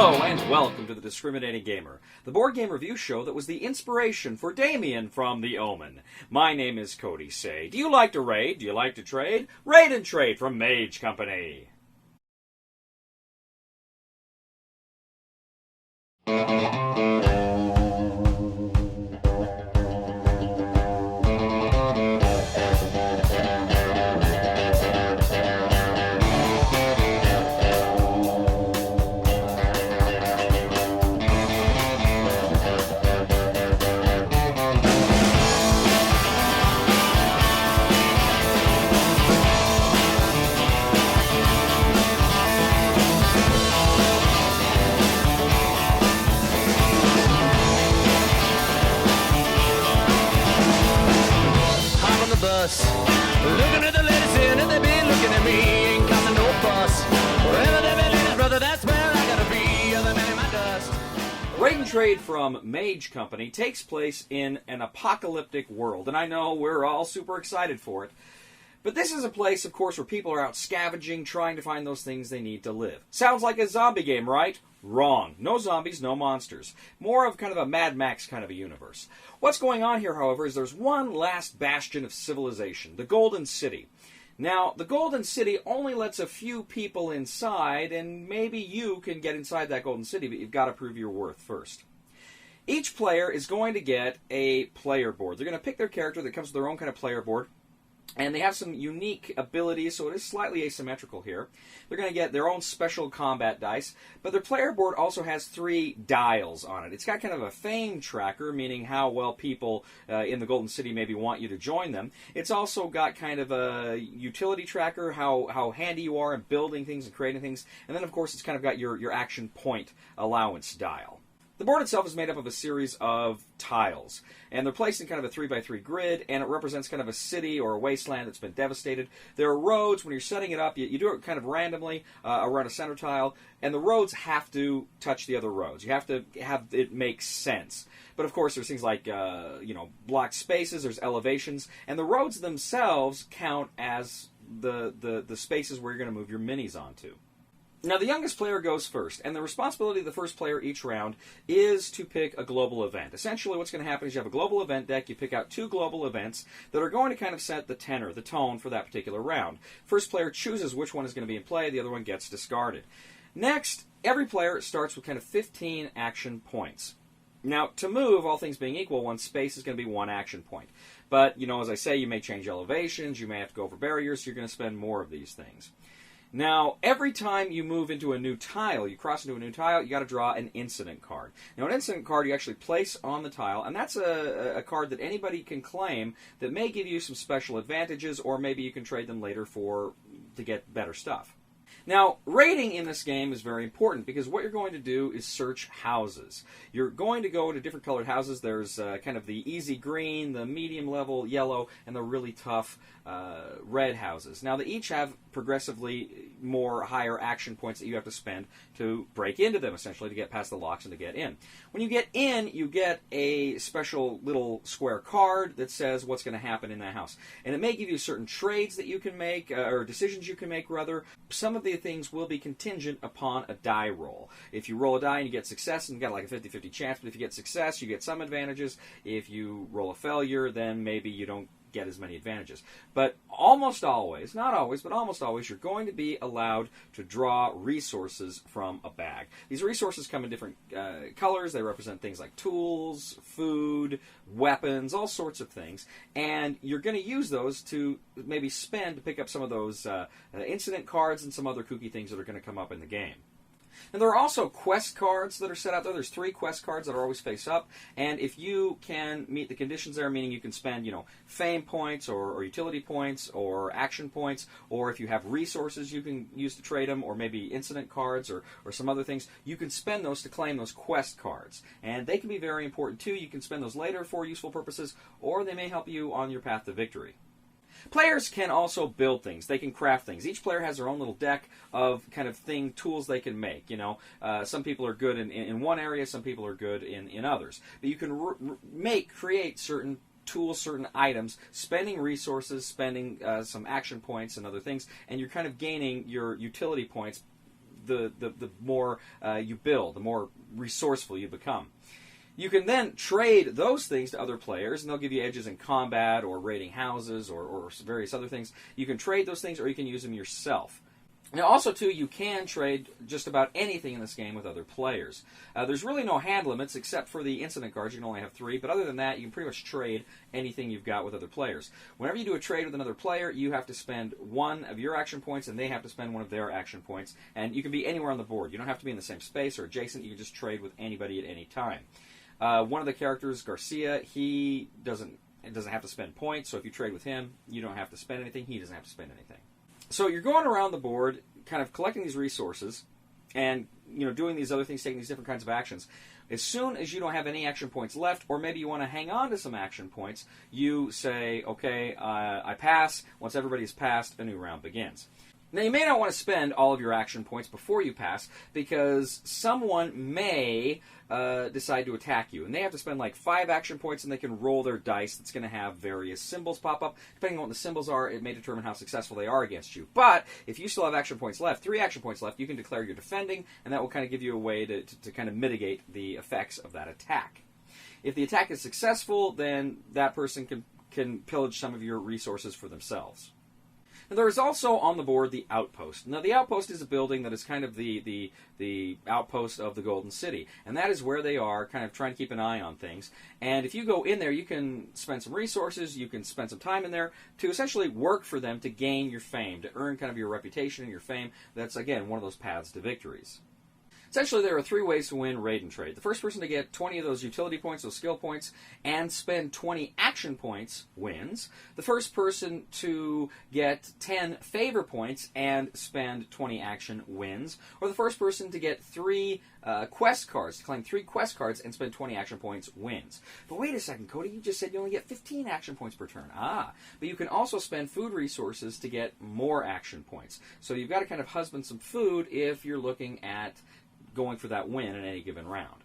Hello and welcome to the Discriminating Gamer, the board game review show that was the inspiration for Damien from The Omen. My name is Cody. Say, do you like to raid? Do you like to trade? Raid and trade from Mage Company. Looking at the ladies in and they be looking at me. Ain't causing no fuss. Wherever they be ladies, brother, that's where I gotta be. Other man in my dust. Raid and Trade from Mage Company takes place in an apocalyptic world, and I know we're all super excited for it. But this is a place, of course, where people are out scavenging, trying to find those things they need to live. Sounds like a zombie game, right? Wrong. No zombies, no monsters. More of kind of a Mad Max kind of a universe. What's going on here, however, is there's one last bastion of civilization, the Golden City. Now, the Golden City only lets a few people inside, and maybe you can get inside that Golden City, but you've got to prove your worth first. Each player is going to get a player board. They're going to pick their character that comes with their own kind of player board. And they have some unique abilities, so it is slightly asymmetrical here. They're going to get their own special combat dice, but their player board also has 3 dials on it. It's got kind of a fame tracker, meaning how well people in the Golden City maybe want you to join them. It's also got kind of a utility tracker, how handy you are in building things and creating things. And then, of course, it's kind of got your action point allowance dial. The board itself is made up of a series of tiles, and they're placed in kind of a 3x3 grid, and it represents kind of a city or a wasteland that's been devastated. There are roads. When you're setting it up, you do it kind of randomly around a center tile, and the roads have to touch the other roads. You have to have it make sense. But of course, there's things like blocked spaces, there's elevations, and the roads themselves count as the spaces where you're going to move your minis onto. Now, the youngest player goes first, and the responsibility of the first player each round is to pick a global event. Essentially, what's going to happen is you have a global event deck, you pick out 2 global events that are going to kind of set the tenor, the tone for that particular round. First player chooses which one is going to be in play, the other one gets discarded. Next, every player starts with kind of 15 action points. Now, to move, all things being equal, one space is going to be 1 action point. But, as I say, you may change elevations, you may have to go over barriers, so you're going to spend more of these things. Now, every time you move into a new tile, you cross into a new tile, you got to draw an incident card. Now, an incident card you actually place on the tile, and that's a card that anybody can claim that may give you some special advantages, or maybe you can trade them later to get better stuff. Now, raiding in this game is very important because what you're going to do is search houses. You're going to go to different colored houses. There's kind of the easy green, the medium level yellow, and the really tough red houses. Now, they each have progressively more higher action points that you have to spend to break into them, essentially, to get past the locks and to get in. When you get in, you get a special little square card that says what's going to happen in that house. And it may give you certain trades that you can make, or decisions you can make, rather. Some of the things will be contingent upon a die roll. If you roll a die and you get success, and you got like a 50-50 chance, but if you get success, you get some advantages. If you roll a failure, then maybe you don't get as many advantages. But almost always, not always, but almost always, you're going to be allowed to draw resources from a bag. These resources come in different colors. They represent things like tools, food, weapons, all sorts of things. And you're going to use those to maybe spend to pick up some of those incident cards and some other kooky things that are going to come up in the game. And there are also quest cards that are set out there. There's 3 quest cards that are always face up, and if you can meet the conditions there, meaning you can spend, fame points or utility points or action points, or if you have resources you can use to trade them, or maybe incident cards or some other things, you can spend those to claim those quest cards. And they can be very important too. You can spend those later for useful purposes, or they may help you on your path to victory. Players can also build things. They can craft things. Each player has their own little deck of kind of tools they can make. Some people are good in one area, some people are good in others. But you can create certain tools, certain items, spending resources, spending some action points and other things, and you're kind of gaining your utility points the more you build, the more resourceful you become. You can then trade those things to other players, and they'll give you edges in combat or raiding houses or various other things. You can trade those things, or you can use them yourself. Now, also, too, you can trade just about anything in this game with other players. There's really no hand limits except for the incident cards. You can only have 3, but other than that, you can pretty much trade anything you've got with other players. Whenever you do a trade with another player, you have to spend 1 of your action points, and they have to spend 1 of their action points. And you can be anywhere on the board. You don't have to be in the same space or adjacent. You can just trade with anybody at any time. One of the characters, Garcia, he doesn't have to spend points, so if you trade with him, you don't have to spend anything. He doesn't have to spend anything. So you're going around the board, kind of collecting these resources, and doing these other things, taking these different kinds of actions. As soon as you don't have any action points left, or maybe you want to hang on to some action points, you say, okay, I pass. Once everybody's passed, a new round begins. Now, you may not want to spend all of your action points before you pass, because someone may decide to attack you. And they have to spend like 5 action points, and they can roll their dice that's going to have various symbols pop up. Depending on what the symbols are, it may determine how successful they are against you. But if you still have action points left, 3 action points left, you can declare you're defending, and that will kind of give you a way to kind of mitigate the effects of that attack. If the attack is successful, then that person can pillage some of your resources for themselves. And there is also on the board the outpost. Now, the outpost is a building that is kind of the outpost of the Golden City. And that is where they are, kind of trying to keep an eye on things. And if you go in there, you can spend some resources, you can spend some time in there to essentially work for them to gain your fame, to earn kind of your reputation and your fame. That's, again, one of those paths to victories. Essentially, there are 3 ways to win Raid and Trade. The first person to get 20 of those utility points, those skill points, and spend 20 action points wins. The first person to get 10 favor points and spend 20 action wins. Or the first person to get 3 quest cards, to claim 3 quest cards and spend 20 action points wins. But wait a second, Cody, you just said you only get 15 action points per turn. But you can also spend food resources to get more action points. So you've got to kind of husband some food if you're looking at going for that win in any given round.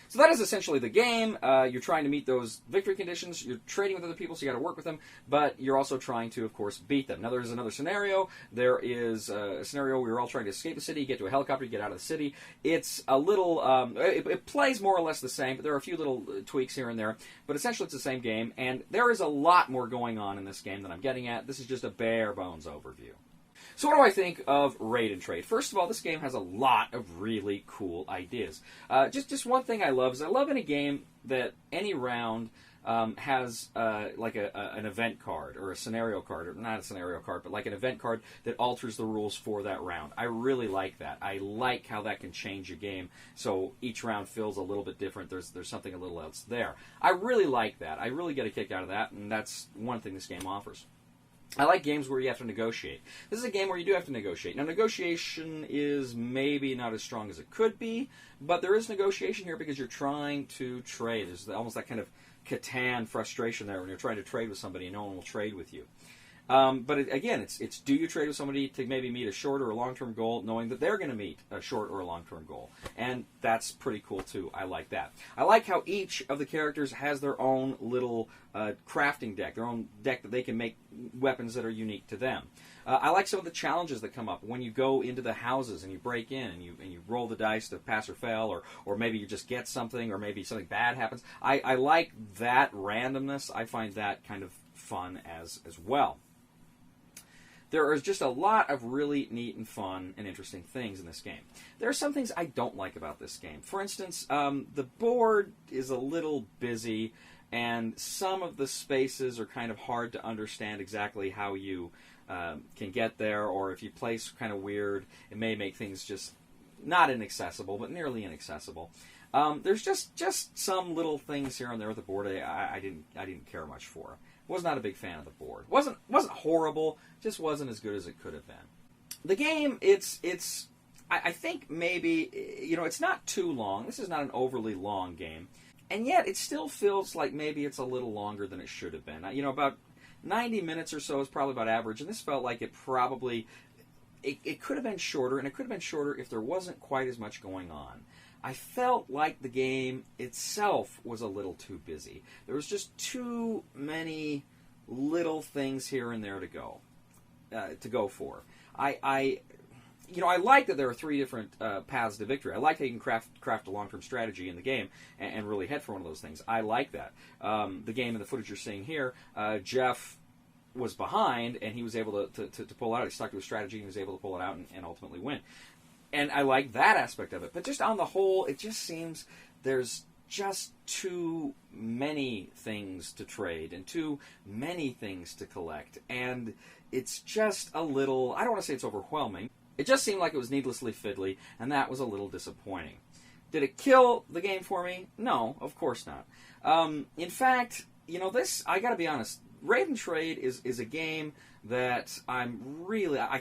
So that is essentially the game. You're trying to meet those victory conditions. You're trading with other people, so you got to work with them. But you're also trying to, of course, beat them. Now, there is another scenario. There is a scenario where you're all trying to escape the city, get to a helicopter, get out of the city. It's a little... it plays more or less the same, but there are a few little tweaks here and there. But essentially, it's the same game. And there is a lot more going on in this game than I'm getting at. This is just a bare-bones overview. So what do I think of Raid and Trade? First of all, this game has a lot of really cool ideas. Just one thing I love is I love in a game that any round has like an event card or a scenario card, or not a scenario card, but like an event card that alters the rules for that round. I really like that. I like how that can change a game so each round feels a little bit different. There's something a little else there. I really like that. I really get a kick out of that, and that's one thing this game offers. I like games where you have to negotiate. This is a game where you do have to negotiate. Now, negotiation is maybe not as strong as it could be, but there is negotiation here because you're trying to trade. There's almost that kind of Catan frustration there when you're trying to trade with somebody and no one will trade with you. But again, it's do you trade with somebody to maybe meet a short or a long-term goal, knowing that they're going to meet a short or a long-term goal. And that's pretty cool, too. I like that. I like how each of the characters has their own little crafting deck, their own deck that they can make weapons that are unique to them. I like some of the challenges that come up when you go into the houses and you break in and you roll the dice to pass or fail, or maybe you just get something, or maybe something bad happens. I like that randomness. I find that kind of fun as well. There is just a lot of really neat and fun and interesting things in this game. There are some things I don't like about this game. For instance, the board is a little busy, and some of the spaces are kind of hard to understand exactly how you can get there, or if you place kind of weird, it may make things just not inaccessible, but nearly inaccessible. There's just some little things here and there with the board I didn't care much for. Was not a big fan of the board. Wasn't horrible. Just wasn't as good as it could have been. The game, I think maybe it's not too long. This is not an overly long game, and yet it still feels like maybe it's a little longer than it should have been. About 90 minutes or so is probably about average, and this felt like it probably it could have been shorter, and it could have been shorter if there wasn't quite as much going on. I felt like the game itself was a little too busy. There was just too many little things here and there to go for. I I like that there are 3 different paths to victory. I like that you can craft a long-term strategy in the game and really head for one of those things. I like that. The game and the footage you're seeing here, Jeff was behind, and he was able to pull it out. He stuck to his strategy, and he was able to pull it out and ultimately win. And I like that aspect of it. But just on the whole, it just seems there's just too many things to trade and too many things to collect. And it's just a little, I don't want to say it's overwhelming. It just seemed like it was needlessly fiddly, and that was a little disappointing. Did it kill the game for me? No, of course not. In fact, this, I gotta be honest, Raid and Trade is a game that I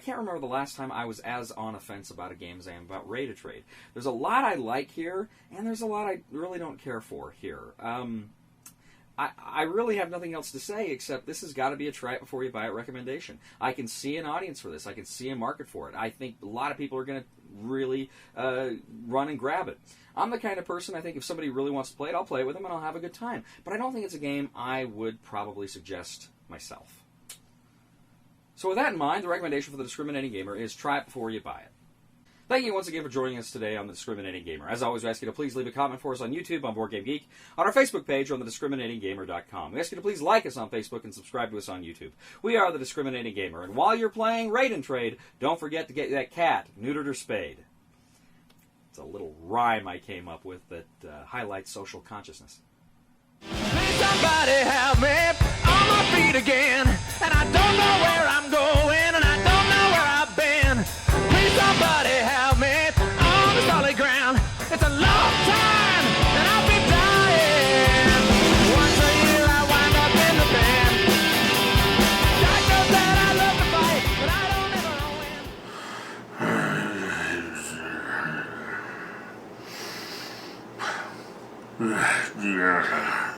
can't remember the last time I was as on offense about a game as I am about Raid and Trade. There's a lot I like here, and there's a lot I really don't care for here. I really have nothing else to say except this has got to be a try it before you buy it recommendation. I can see an audience for this. I can see a market for it. I think a lot of people are going to really run and grab it. I'm the kind of person, I think if somebody really wants to play it, I'll play it with them and I'll have a good time. But I don't think it's a game I would probably suggest myself. So with that in mind, the recommendation for the Discriminating Gamer is try it before you buy it. Thank you once again for joining us today on The Discriminating Gamer. As always, we ask you to please leave a comment for us on YouTube, on Board Game Geek, on our Facebook page, or on thediscriminatinggamer.com. We ask you to please like us on Facebook and subscribe to us on YouTube. We are The Discriminating Gamer, and while you're playing Raid and Trade, don't forget to get that cat neutered or spayed. It's a little rhyme I came up with that highlights social consciousness. Please somebody help me on my feet again, and I don't know where I'm going, and I don't know where I've been. Please somebody help me on the solid ground. It's a long time, and I'll be dying. Once a year I wind up in the band. God knows that I love to fight, but I don't ever win. Yeah.